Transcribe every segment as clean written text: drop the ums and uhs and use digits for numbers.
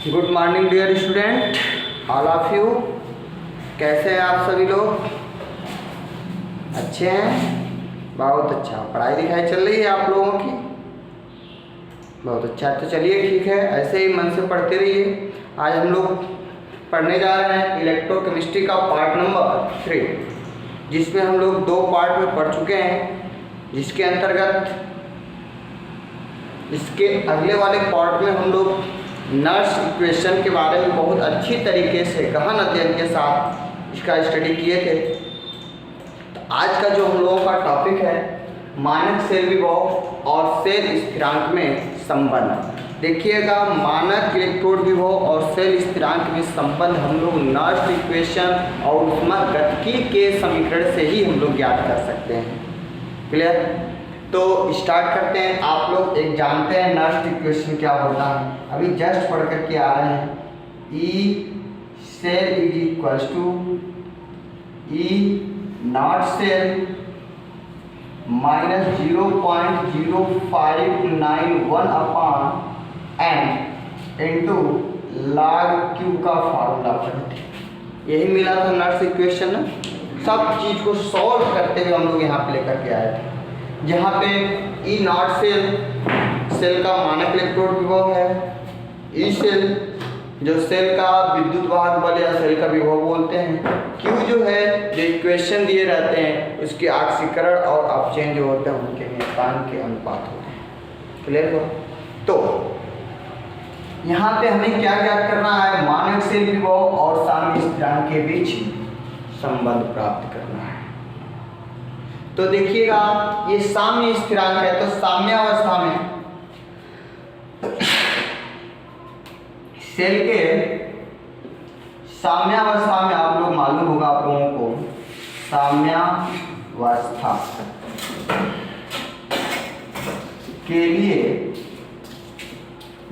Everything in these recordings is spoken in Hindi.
Good morning dear student, all of you. कैसे हैं आप सभी लोग? अच्छे हैं? बहुत अच्छा। पढ़ाई लिखाई चल रही है आप लोगों की? बहुत अच्छा। तो चलिए ठीक है, ऐसे ही मन से पढ़ते रहिए। आज हम लोग पढ़ने जा रहे हैं इलेक्ट्रोकेमिस्ट्री का पार्ट नंबर 3, जिसमें हम लोग 2 पार्ट में पढ़ चुके हैं, जिसके अंतर्गत इसके अगले वाले पार्ट में हम लोग नर्स इक्वेशन के बारे में बहुत अच्छी तरीके से गहन अध्ययन के साथ इसका स्टडी किए थे। तो आज का जो हम लोगों का टॉपिक है मानक सेल विभव और सेल स्थिरांक में संबंध। देखिएगा, मानक इलेक्ट्रोड विभव और सेल स्थिरांक में संबंध हम लोग नर्स इक्वेशन और ऊष्मागतिकी के समीकरण से ही हम लोग ज्ञात कर सकते हैं। क्लियर? तो स्टार्ट करते हैं। आप लोग एक जानते हैं नर्स इक्वेशन क्या होता है, अभी जस्ट पढ़ करके आ रहे हैं। E cell is equals to E not cell minus 0.0591 upon N into log Q का फार्मूला पढ़ते। यही मिला था नर्स इक्वेशन। सब चीज़ को सॉल्व करते हुए हम लोग यहाँ पे लेकर के आए थे, जहाँ पे ई नॉट सेल का मानक इलेक्ट्रोड विभव है, ई सेल जो सेल का विद्युत वाहक बल या सेल का विभव बोलते हैं, क्यू जो है जो इक्वेशन दिए रहते हैं उसके ऑक्सीकरण और अपचयन जो होते हैं उनके नियतांक के अनुपात होते हैं। क्लियर हो? तो यहाँ पे हमें क्या ज्ञात करना है? मानक सेल विभव और साम्य स्थिरांक के बीच संबंध प्राप्त करना है। तो देखिएगा, ये साम्य स्थिरांक है, तो साम्यावस्था में सेल के साम्यावस्था में आप लोग मालूम होगा आप लोगों को, साम्यावस्था के लिए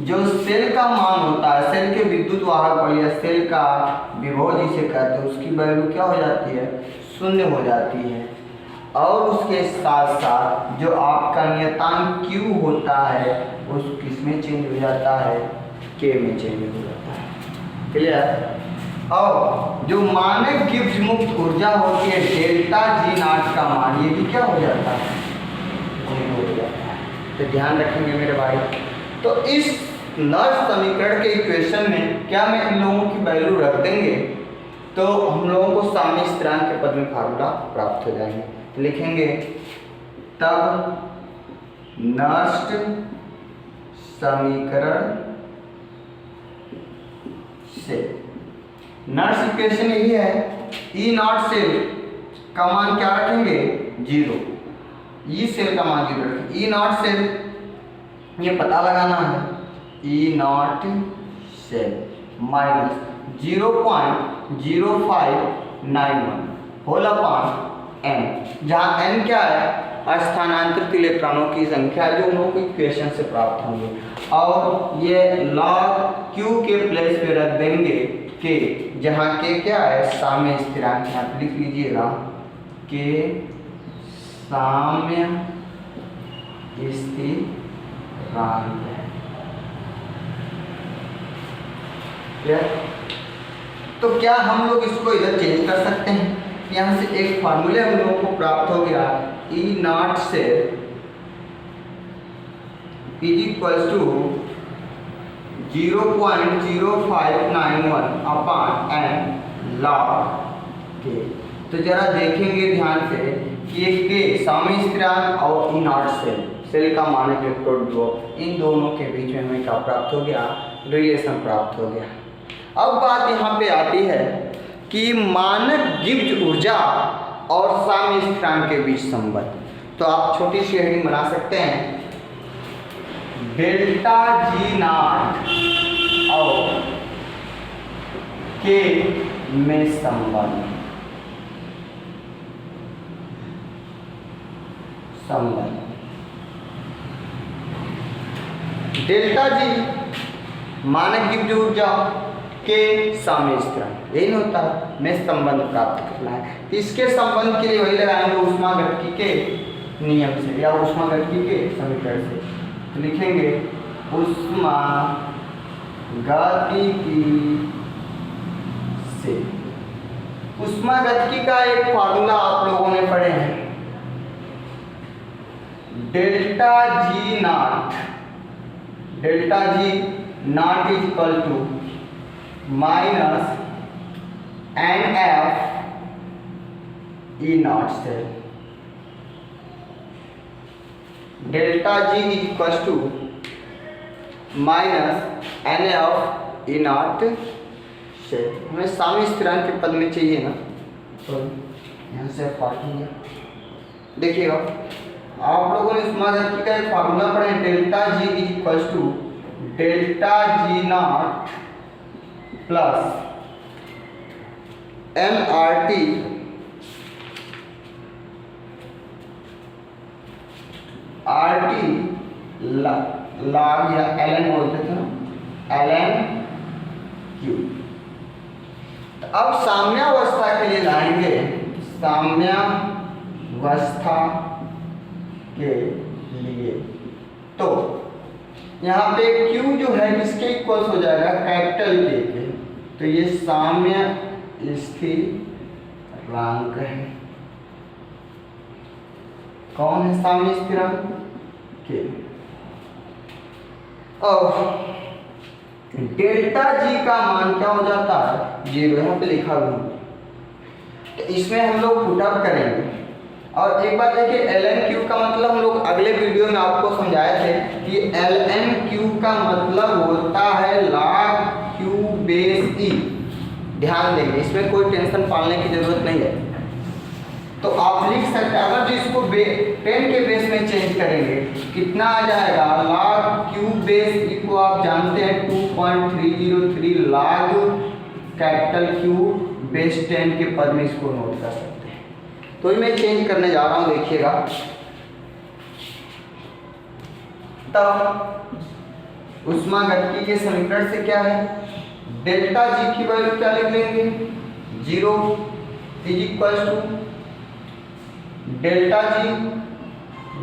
जो सेल का मान होता है, सेल के विद्युत वाहक बल या सेल का विभव जिसे कहते हैं, उसकी वैल्यू क्या हो जाती है? 0 हो जाती है। और उसके साथ साथ जो आपका नियतांक Q होता है उस किस में चेंज हो जाता है? K में चेंज हो जाता है। क्लियर? और जो मानक गिब्स मुक्त ऊर्जा होती है डेल्टा G नॉट का मान, ये भी क्या हो जाता है? 0 हो जाता है। तो ध्यान रखेंगे मेरे भाई। तो इस नर्स समीकरण के इक्वेशन में क्या मैं इन लोगों की वैल्यू रख देंगे तो हम लोगों को साम्य स्थिरांक के पद में फार्मूला प्राप्त हो जाएंगे। लिखेंगे तब नर्स समीकरण से नर्स इक्वेशन यही है, ई नॉट सेल का मान क्या रखेंगे? 0। ई सेल का मान 0 रखेंगे। ई नॉट सेल ये पता लगाना है, E not cell minus 0.0591 whole upon N, जहाँ एन क्या है? स्थानांतरित इलेक्ट्रॉनों की संख्या जो उन लोगों को इक्वेशन से प्राप्त होंगे। और ये log Q के प्लेस पे रख देंगे के, जहाँ के क्या है? साम्य स्थिरांक। यहाँ पे लिख लीजिएगा के साम्य स्थिरांक है। तो क्या हम लोग इसको इधर चेंज कर सकते हैं? यहाँ से एक फार्मूले हम लोगों को प्राप्त हो गया, E not cell is equals to 0.0591 upon N log K. तो जरा देखेंगे ध्यान से कि ये के साम्य स्थिरांक और ई नॉट सेल का मानक इलेक्ट्रोड विभव, इन दोनों के बीच में हमें क्या प्राप्त हो गया? रिलेशन प्राप्त हो गया। अब बात यहाँ पे आती है कि मानक गिब्स ऊर्जा और साम्य स्थिरांक के बीच संबंध। तो आप छोटी सी हेडिंग बना सकते हैं, डेल्टा G नॉट और K में संबंध। डेल्टा G मानक गिब्स ऊर्जा के साम्य स्थिरांक, यही होता है, में संबंध प्राप्त करना है। इसके संबंध के लिए वही लगाएंगे ऊष्मागतिकी के नियम से या ऊष्मागतिकी के समीकरण से। तो लिखेंगे ऊष्मागतिकी गतिकी से। ऊष्मागतिकी का एक फार्मूला आप लोगों ने पढ़े हैं, delta G not is equal to minus N F E naught से। Delta G is equal to minus N F E naught से। हमें साम्य स्थिरांक के पद में चाहिए ना, तो यहाँ से काटेंगे। देखिएगा, आप लोगों ने ऊष्मागतिकी का एक फार्मूला पढ़े, delta G is equal to delta G not plus M R T log या ln बोलते थे ना, ln क्यू। अब साम्यावस्था के लिए लाएंगे, साम्यावस्था के लिए तो यहाँ पे Q जो है किसके इक्वल हो जाएगा, कैपिटल K के। तो ये साम्य स्थिरांक है। कौन है साम्य स्थिरांक? K। और डेल्टा जी का मान क्या हो जाता है, 0, यहाँ पे लिखा हुआ। तो इसमें हम लोग पुटअप करेंगे। और एक बात है कि ln क्यू का मतलब हम लोग अगले वीडियो में आपको समझाए थे कि ln क्यू का मतलब होता है log क्यू बेस ई। ध्यान देंगे, इसमें कोई टेंशन पालने की जरूरत नहीं है। तो आप लिख सकते हैं, अगर जो इसको 10 के बेस में चेंज करेंगे कितना आ जाएगा, log क्यू बेस ई को आप जानते हैं 2.303 log कैपिटल क्यू बेस 10 के पद में इसको नोट कर सकते हैं। तो मैं चेंज करने जा रहा हूं, देखिएगा। तब ऊष्मागतिकी के समीकरण से क्या है, डेल्टा जी की वैल्यू क्या लिख लेंगे, 0 is equal to delta G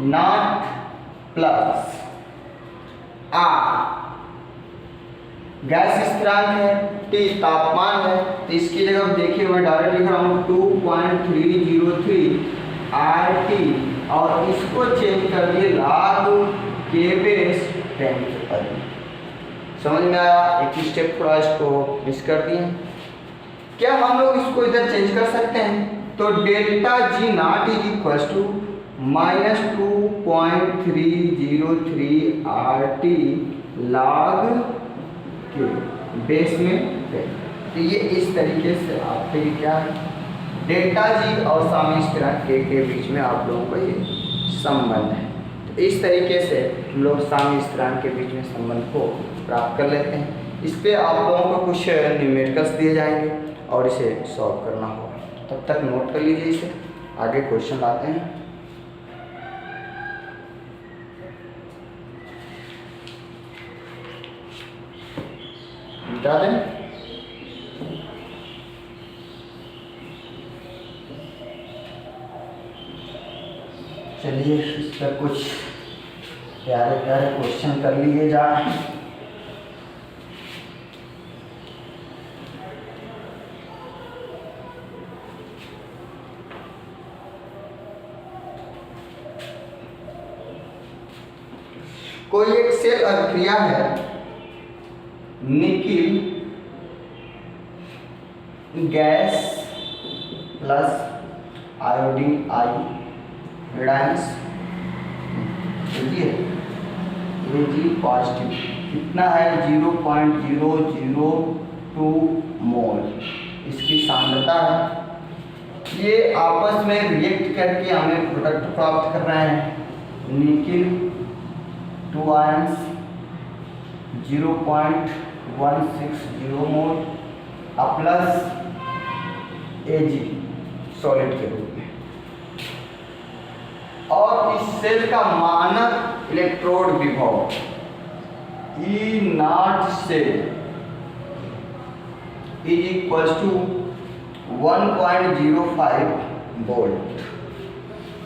not plus R gas स्थिरांक है, टी तापमान है। तो इसकी जगह देखिए मैं डायरेक्ट लिख रहा हूँ 2.303 RT और इसको चेंज कर दिए log K बेस 10 के पद में। समझ में आया? एक स्टेप थोड़ा इसको मिस कर दिए। क्या हम लोग इसको इधर चेंज कर सकते हैं? तो delta G not is equal to minus 2.303 RT log के बेस में। तो ये इस तरीके से आपके क्या है, डेल्टा जी और साम्य स्थिरांक के बीच में आप लोगों का ये संबंध है। तो इस तरीके से हम लोग साम्य स्थिरांक के बीच में संबंध को प्राप्त कर लेते हैं। इस पे आप लोगों को कुछ न्यूमेरिकल्स दिए जाएंगे और इसे सॉल्व करना होगा। तब तक नोट कर लीजिए इसे, आगे क्वेश्चन आते हैं। मिटा दें। चलिए इस पर कुछ प्यारे प्यारे क्वेश्चन कर लिए जाए। कोई एक सेल अभिक्रिया है, nickel gas plus iodine iodines Ag positive कितना है, 0.002 मोल इसकी सांद्रता है। ये आपस में रिएक्ट करके हमें प्रोडक्ट प्राप्त कर रहे हैं। निकिल 2 आयंस 0.160 मोल प्लस Ag सॉलिड के रूप में। और इस सेल का मानक इलेक्ट्रोड विभव E0 से is equal to 1.05 volt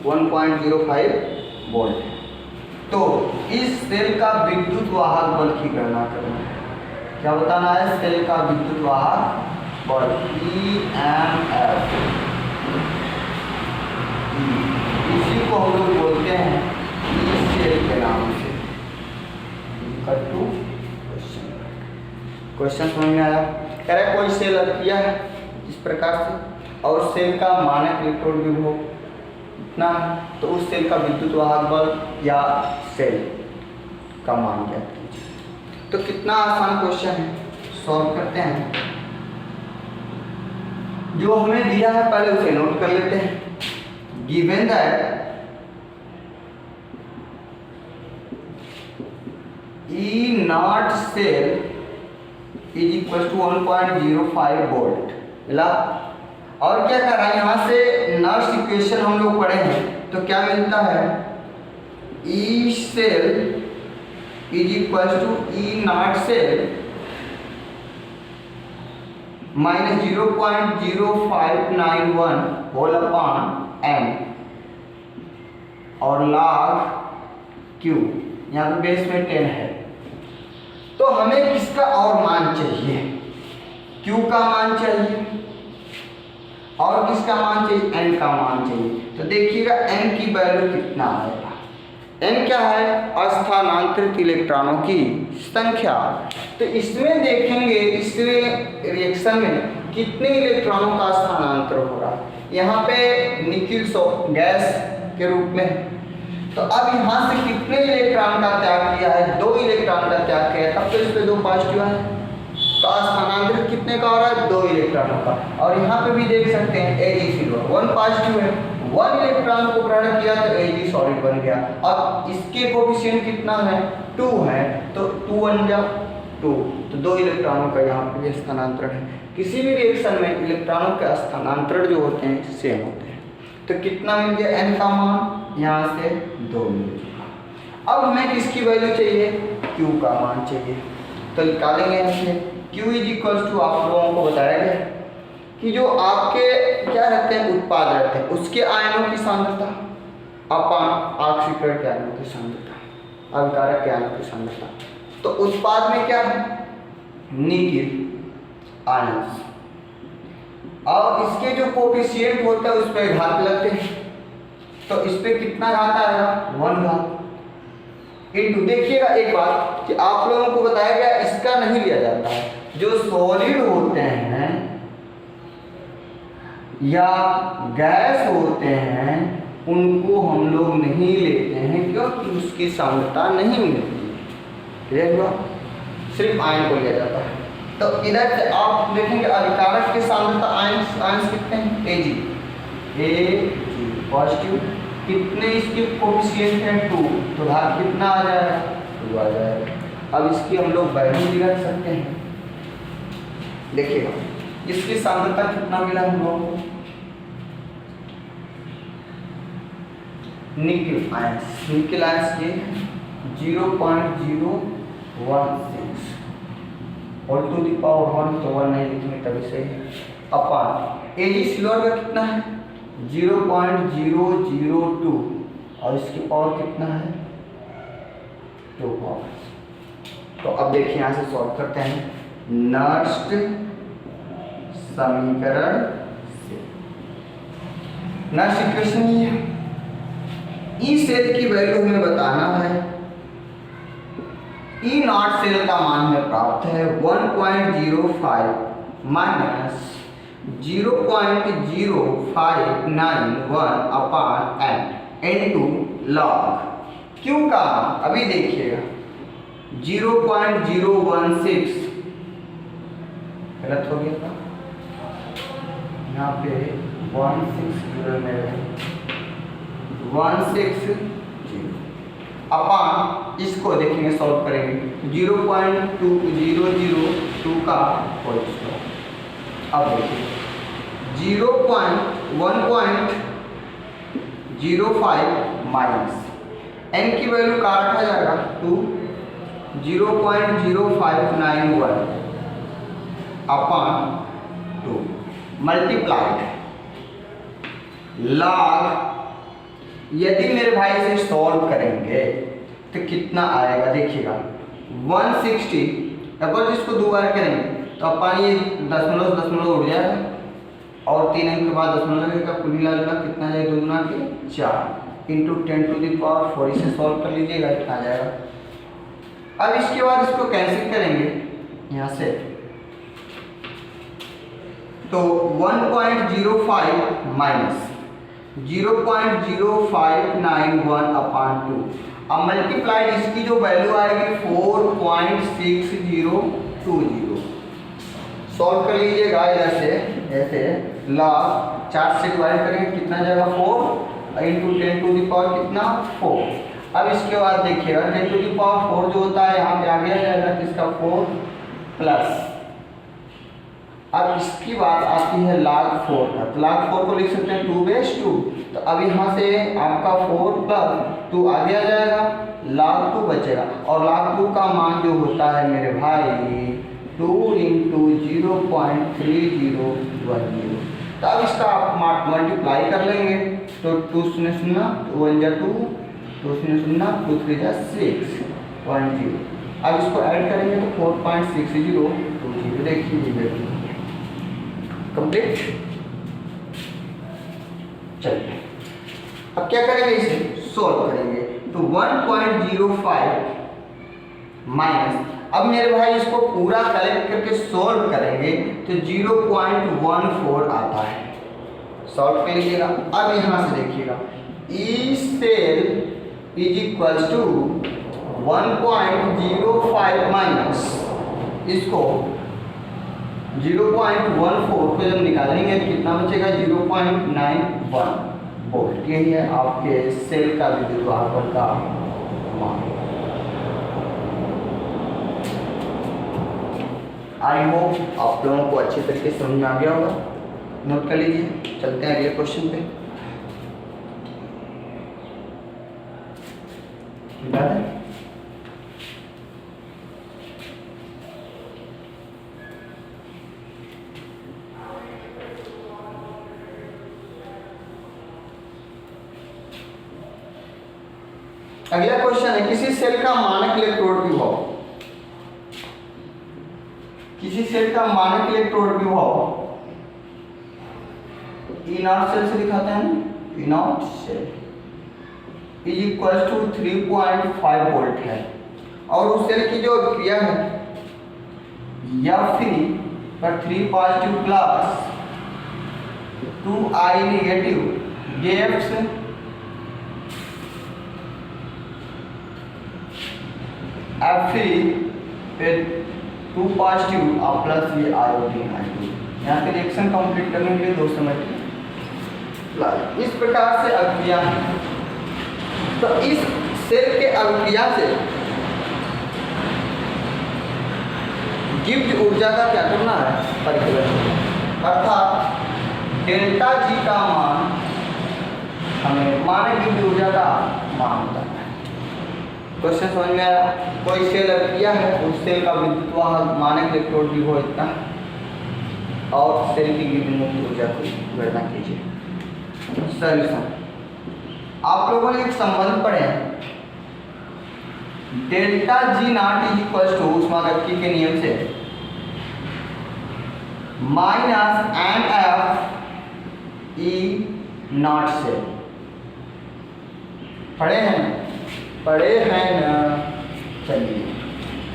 1.05 volt. तो इस सेल का विद्युत वाहक बल की गणना करना है क्या बताना है, सेल का विद्युत वाहक बल EMF, इसी को हम लोग बोलते हैं ई सेल के नाम से। क्वेश्चन समझ में आया? कह रहे कोई सेल किया है इस प्रकार से और सेल का मानक इलेक्ट्रोड विभव इतना है, तो उस सेल का विद्युत वाहक बल या सेल का मान ज्ञात कीजिए। तो कितना आसान क्वेश्चन है, सॉल्व करते हैं। जो हमें दिया है पहले उसे नोट कर लेते हैं। Given that E naught cell is equal to 1.05 volt मिला। और क्या कर रहा है, यहाँ से नर्स इक्वेशन हम लोग पढ़े हैं, तो क्या मिलता है, E cell is equal to E naught cell minus 0.0591 whole upon n और log Q, यहाँ पे बेस में 10 है। तो हमें किसका और मान चाहिए, Q का मान चाहिए और किसका मान चाहिए, n का मान चाहिए। तो देखिएगा n की वैल्यू कितना आएगा, n क्या है, अस्थानांतरित इलेक्ट्रॉनों की संख्या। तो इसमें देखेंगे इस रिएक्शन में कितने इलेक्ट्रॉनों का स्थानांतर हो रहा है। यहाँ पे निकिल गैस के रूप में, तो अब यहाँ से कितने इलेक्ट्रॉन का त्याग किया है, 2 इलेक्ट्रॉन का त्याग किया है, तब तो इस पे 2 पॉजिटिव है, तो स्थानांतरित कितने का हो रहा है, 2 इलेक्ट्रॉनों का। और यहाँ पे भी देख सकते हैं Ag सिल्वर 1 पॉजिटिव है, 1 इलेक्ट्रॉन को ग्रहण किया तो Ag सॉलिड बन गया। अब इसके कोफिशिएंट कितना है, 2 है, तो 2 1 जा 2, तो 2 इलेक्ट्रॉनों का यहाँ पे स्थानांतरण है। किसी भी रिएक्शन में इलेक्ट्रॉनों के स्थानांतरण जो होते हैं सेम होते हैं। तो कितना मिल गया, n का मान यहाँ से 2 मिल गया। अब हमें किसकी वैल्यू चाहिए, Q का मान चाहिए। तो निकालेंगे यहाँ से Q इज इक्वल टू, आप लोगों को बताया गया कि जो आपके क्या रहते हैं, उत्पाद रहते हैं, उसके आयनों की सांद्रता अपॉन ऑक्सीकरण के आयनों की सांद्रता, अभिकारक के आयनों की सांद्रता। तो उत्पाद में क्या है, निकिल आयंस, और इसके जो कोफिशिएंट होता है उस पर घात लगते हैं, तो इस पे कितना घात आएगा, 1 घात इनटू। देखिएगा एक बात कि आप लोगों को बताया गया इसका नहीं लिया जाता है, जो सॉलिड होते हैं या गैस होते हैं उनको हम लोग नहीं लेते हैं, क्योंकि उसकी सांद्रता नहीं मिलती है, क्लियर हुआ, सिर्फ आयन को लिया जाता है। तो इधर से आप देखेंगे अभिकारक की सांद्रता आयंस कितने हैं, Ag पॉजिटिव, कितने इसके कोफिशिएंट हैं, 2, तो घात कितना आ जाएगा, 2 आ जाएगा। अब इसकी हम लोग वैल्यू भी रख सकते हैं। देखिएगा इसकी सांद्रता कितना मिला हम लोगों को, निकिल आयंस ये 0.016 और टू द पावर 1, तो 1 नहीं लिखेंगे तभी सही, अपॉन Ag सिल्वर का कितना है 0.002 और इसकी पावर कितना है 2 पावर। तो अब देखिए यहाँ से सॉल्व करते हैं, नर्स्ट समीकरण से, नर्स्ट इक्वेशन ये है, ई सेल की वैल्यू हमें बताना है, ई नॉट सेल का मान हमें प्राप्त है 1.05 minus 0.0591 upon n into log Q का, अभी देखिएगा 0.016 गलत हो गया था, यहाँ पे 160 अपॉन, इसको देखेंगे सॉल्व करेंगे 0.2002 का होल स्क्वायर। अब देखिए 1.05 माइनस n की वैल्यू का रखा जाएगा 2, 0.0591 अपॉन 2 मल्टीप्लाइड लॉग, यदि मेरे भाई से सॉल्व करेंगे तो कितना आएगा, देखिएगा 160 अगर इसको 2 बार करेंगे तो अब पानी दशमलव दशमलव उड़ जाएगा और 3 अंक के बाद दशमलव लगेगा, कुल मिला जुला कितना जाएगा, 2 गुना के 4 इंटू 10⁴ इसे सॉल्व कर लीजिएगा, इतना आ जाएगा। अब इसके बाद इसको कैंसिल करेंगे यहाँ से, तो 1.05 माइनस 0.0591/2, अब मल्टीप्लाइड इसकी जो वैल्यू आएगी 4.6020। सॉल्व कर लीजिएगा इधर से ऐसे, log 4 से डिवाइड करेंगे कितना जाएगा 4 इंटू 10⁴ कितना 4। अब इसके बाद देखिएगा 10⁴ जो होता है यहाँ पे आगे आ जाएगा किसका 4 प्लस, अब इसकी बात आती है log 4 का, तो log 4 को लिख सकते हैं 2/2। तो अब यहाँ से आपका 4 प्लस 2 आगे आ जाएगा, log 2 बचेगा और log 2 का मान जो होता है मेरे भाई 2 इंटू 0.3010। तो अब इसका आप मल्टीप्लाई कर लेंगे, तो 2 0 0 1 जा 2 2 0 0 2 3 जा 6.0। अब इसको ऐड करेंगे तो 4.6020। देखिए कंप्लीट। चलिए अब क्या करेंगे, इसे सॉल्व करेंगे, तो 1.05 माइनस, अब मेरे भाई इसको पूरा कलेक्ट करके सॉल्व करेंगे तो 0.14 आता है। सॉल्व कर लीजिएगा। अब यहाँ से देखिएगा E cell is equals to 1.05 minus इसको 0.14 को जब निकालेंगे कितना बचेगा 0.91 वोल्ट। यही है आपके सेल का विद्युत वाहक का मान। आई होप आप लोगों को अच्छे तरीके से समझ में आ गया होगा। नोट कर लीजिए, चलते हैं अगले क्वेश्चन पे। अगला क्वेश्चन है किसी सेल का मानक इलेक्ट्रोड विभव, किसी सेल का मानक इलेक्ट्रोड विभव E0 सेल से दिखाते हैं, E0 cell is equal to 3.5 volt है और उस सेल की जो अभिक्रिया है Fe पर 3 positive plus 2I negative gives Fe पे 2 पॉजिटिव और प्लस ये आयोडीन I2। यहाँ पे रिएक्शन कंप्लीट करने के लिए 2 समय इस प्रकार से अभिक्रिया है। तो इस सेल के अभिक्रिया से गिब्स ऊर्जा का क्या करना है, परिवर्तन, अर्थात डेल्टा जी का मान हमें मानक गिब्स ऊर्जा का मान बताना है। क्वेश्चन समझ में आया। कोई सेल अभिक्रिया है, उस सेल का विद्युत वाहक मानक इलेक्ट्रोड विभव इतना और सेल की गिब्स मुक्त ऊर्जा की गणना कीजिए। सॉल्यूशन, आप लोगों ने एक संबंध पढ़े हैं delta G not is equal to ऊष्मागतिकी के नियम से माइनस mf E नॉट से पढ़े हैं ना। चलिए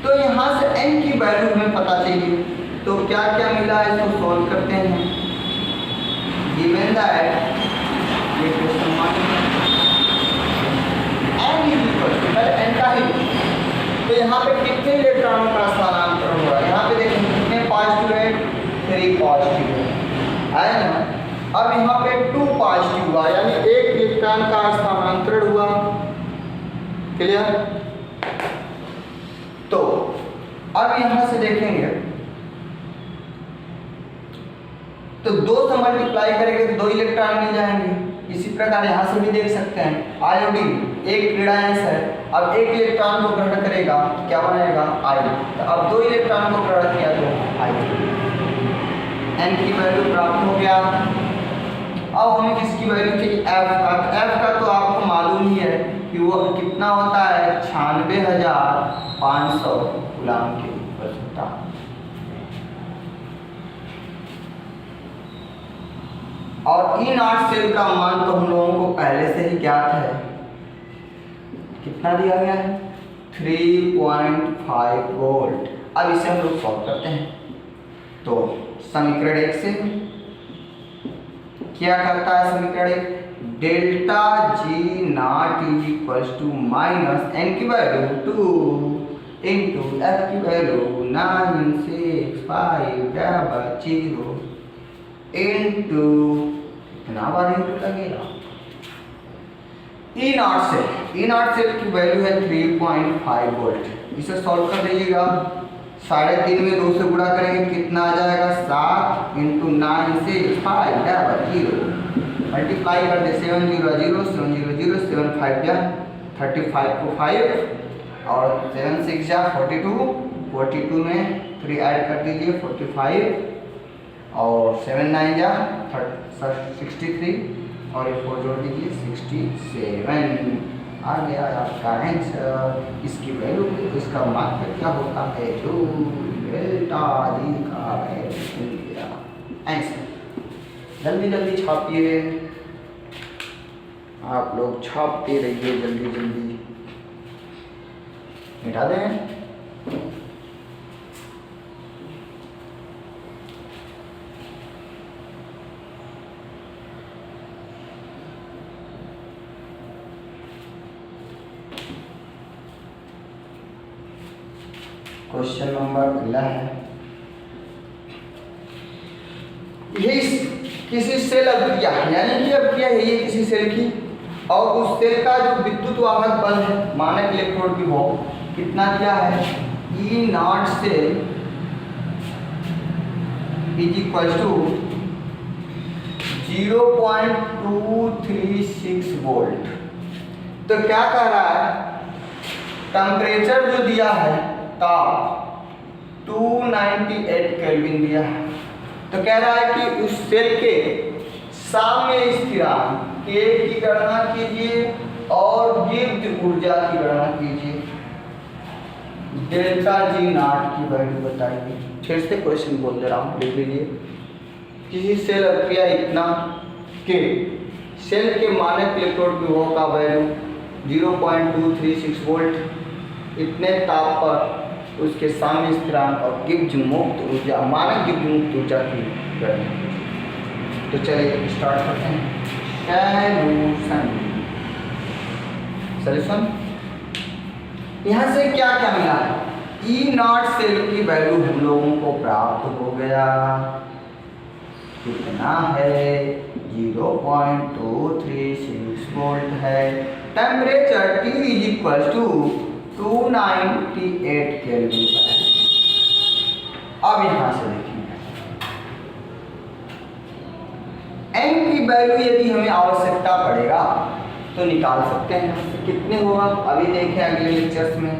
तो यहाँ से n की वैल्यू हमें पता चाहिए, तो क्या क्या मिला है इसको सॉल्व करते हैं। गिवन दैट ये question n is equal to n का ही, तो यहाँ पे कितने इलेक्ट्रॉनों का स्थानांतरण हो रहा है, यहाँ पे देखिए कितने पॉजिटिव है, 3 पॉजिटिव है ना। अब यहाँ पे 2 पॉजिटिव हुआ, यानी 1 इलेक्ट्रॉन का स्थानांतरण हुआ। क्लियर। तो अब यहाँ से देखेंगे तो 2 से मल्टीप्लाई करेंगे तो 2 इलेक्ट्रॉन मिल जाएंगे। इसी प्रकार यहाँ से भी देख सकते हैं आयोडीन एक ऋणांश है, अब 1 इलेक्ट्रॉन को ग्रहण करेगा क्या बनाएगा I। तो अब 2 इलेक्ट्रॉन को ग्रहण किया तो I। n की वैल्यू प्राप्त हो गया। अब हमें किसकी वैल्यू चाहिए, f का। तो f का तो आपको मालूम ही है कि वो कितना होता है 96,500 कूलम के बचता। और ई नॉट सेल का मान तो हम लोगों को पहले से ही ज्ञात है, कितना दिया गया है 3.5 वोल्ट। अब इसे हम लोग सॉल्व करते हैं। तो समीकरण 1 से क्या करता है समीकरण 1, delta G not is equals to minus n की वैल्यू 2 इंटू एफ की वैल्यू 9 6 5 0 इंटू कितना बार इंटू लगेगा ई नॉट सेल की वैल्यू है 3.5 वोल्ट। इसे सॉल्व कर दीजिएगा। 3.5 में 2 से गुणा करेंगे कितना आ जाएगा 7 इंटू 9 से 5 0 मल्टीप्लाई कर दे 7 0 0 7 0 0 7 5 जा 35 को 5 और 7 6 जा 42 में 3 ऐड कर दीजिए 45 और 7 9 जा 63 और 4 जोड़ दीजिए 67 आ गया आपका आंसर। इसकी वैल्यू इसका मात्रा क्या होता है जो डेल्टा जी का आंसर। जल्दी जल्दी छापिए, आप लोग छापते रहिए जल्दी जल्दी। मिटा दें। क्वेश्चन नंबर 11 है, यही किसी सेल अभिक्रिया यानी कि अभिक्रिया है ये किसी सेल की और उस सेल का जो विद्युत वाहक बल है मानक इलेक्ट्रोड की वो कितना दिया है E not cell is equal to 0.236 volt. तो क्या कह रहा है टेम्परेचर जो दिया है ताप 298 केल्विन दिया है। तो कह रहा है कि उस सेल के साम्य स्थिरांक के की गणना कीजिए और गिब्ज ऊर्जा की गणना कीजिए। डेल्टा जी नॉट की वैल्यू बताइए। फिर से क्वेश्चन बोल दे रहा हूँ, लिख लीजिए। किसी सेल अभिक्रिया इतना के सेल के मानक इलेक्ट्रोड विभव का वैल्यू 0.236 वोल्ट, इतने ताप पर उसके साम्य स्थिरांक और गिब्ज मुक्त ऊर्जा मानक गिब्ज मुक्त ऊर्जा की गणना। तो चलिए स्टार्ट करते हैं। सॉल्यूशन यहाँ से क्या क्या मिला है ई नॉट सेल की वैल्यू हम लोगों को प्राप्त हो गया, कितना है 0.236 वोल्ट है। Temperature T is equal to 298 kelvin पर है। अब यहां से देखेंगे n की वैल्यू यदि हमें आवश्यकता पड़ेगा तो निकाल सकते हैं। कितने होगा अभी देखें अगले लेक्चर्स में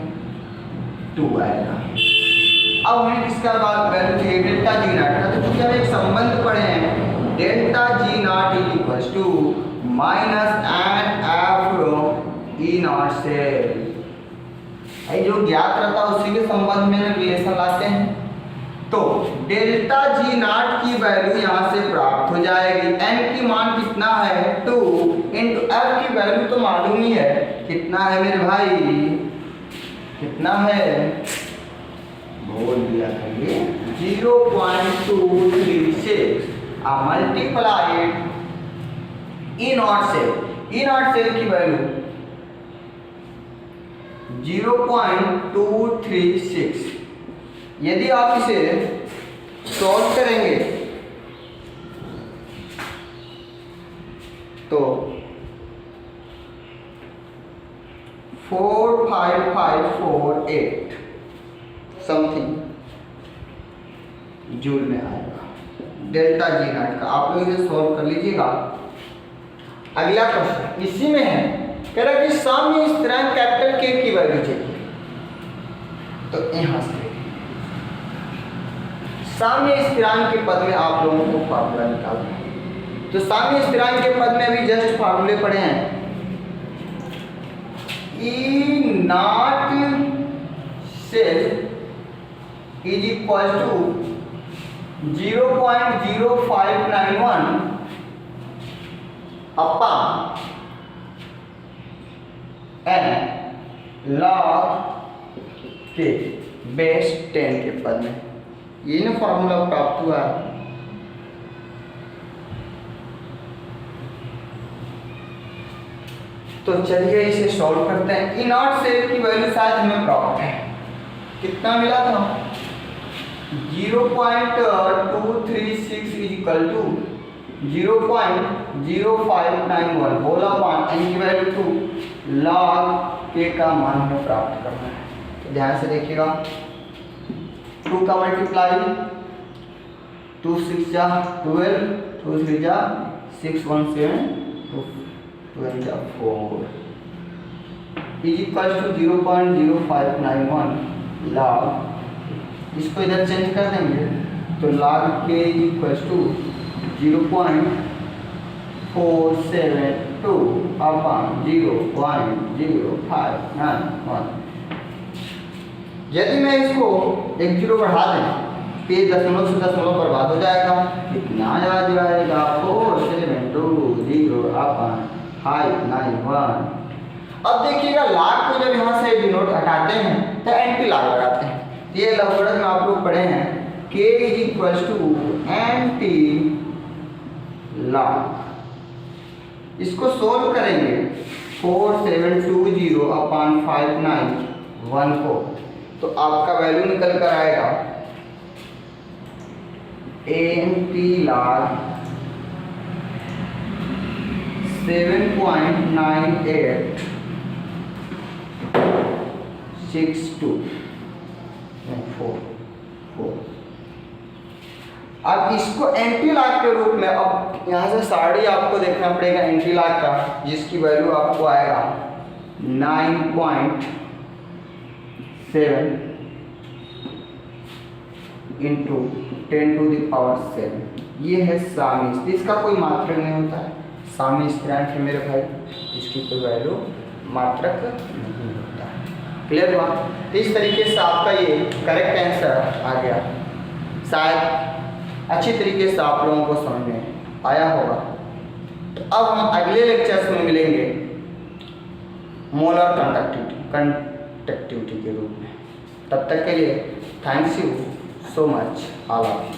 2 आएगा। अब हमें किसका बात वैल्यू चाहिए डेल्टा जी नॉट का। तो क्योंकि हम एक संबंध पढ़े हैं delta G not is equal to minus N F E not cell, जो ज्ञात रहता है उसी के संबंध में रिलेशन लाते हैं। तो डेल्टा जी नॉट की वैल्यू यहाँ से प्राप्त हो जाएगी। n की मान कितना है 2 इंटू f की वैल्यू तो मालूम ही है कितना है मेरे भाई, कितना है बोल दिया करिए 0.236 मल्टीप्लाइड ई नॉट सेल की वैल्यू 0.236। यदि आप इसे सॉल्व करेंगे तो 45548 समथिंग जूल में आएगा डेल्टा जी नॉट का। आप लोग इसे सॉल्व कर लीजिएगा। अगला क्वेश्चन इसी में है, कह रहा है कि साम्य स्थिरांक कैपिटल के की वैल्यू चाहिए। तो यहां से साम्य स्थिरांक के पद में आप लोगों को फार्मूला निकालना है। तो साम्य स्थिरांक के पद में अभी जस्ट फार्मूले पढ़े हैं। E not cell is equal to 0.0591 upon n log के बेस 10 के पद में। ये ना फॉर्मूला प्राप्त हुआ है। तो चलिए इसे सॉल्व करते हैं। ई नॉट सेट की वैल्यू शायद हमें प्राप्त है, कितना मिला था 0.236 is equal to 0.0591 whole upon n की वैल्यू 2 log k का मान हमें प्राप्त करना है। तो ध्यान से देखिएगा 2 का मल्टीप्लाई 2 6 जा 12 2 3 जा 6 1 7 2 जा 4 इज इक्वल टू 0.0591 log, इसको इधर चेंज कर देंगे तो log k is equal to 0.472 upon 0.0591। यदि मैं इसको एक जीरो बढ़ा दें तो ये दशमलव से दशमलव बर्बाद हो जाएगा। कितना आ जाएगा 472 अपॉन 591। अब देखिएगा लाख को जब यहाँ से डिनोट हटाते हैं तो एंटी लाख लगाते हैं। ये लॉगरिथम आप लोग पढ़े हैं k is equal to antilog. इसको सोल्व करेंगे 4720 अपॉन 591 को तो आपका वैल्यू निकल कर आएगा एंटी लाख 7.9862 4। अब इसको एंटी लाख के रूप में, अब यहाँ से साड़ी आपको देखना पड़ेगा एंटी लाख का, जिसकी वैल्यू आपको आएगा 9.7 इंटू 10⁷। ये है सामी, इसका कोई मात्रक नहीं होता है, सामी स्थिरांक है मेरे भाई, इसकी कोई वैल्यू मात्रक नहीं होता है। क्लियर हुआ? तो इस तरीके से आपका ये करेक्ट आंसर आ गया। शायद अच्छी तरीके से आप लोगों को समझ में आया होगा। तो अब हम अगले लेक्चर्स में मिलेंगे मोलर कंडक्टिविटी के रूप में। तब तक के लिए thanks you so much all of you.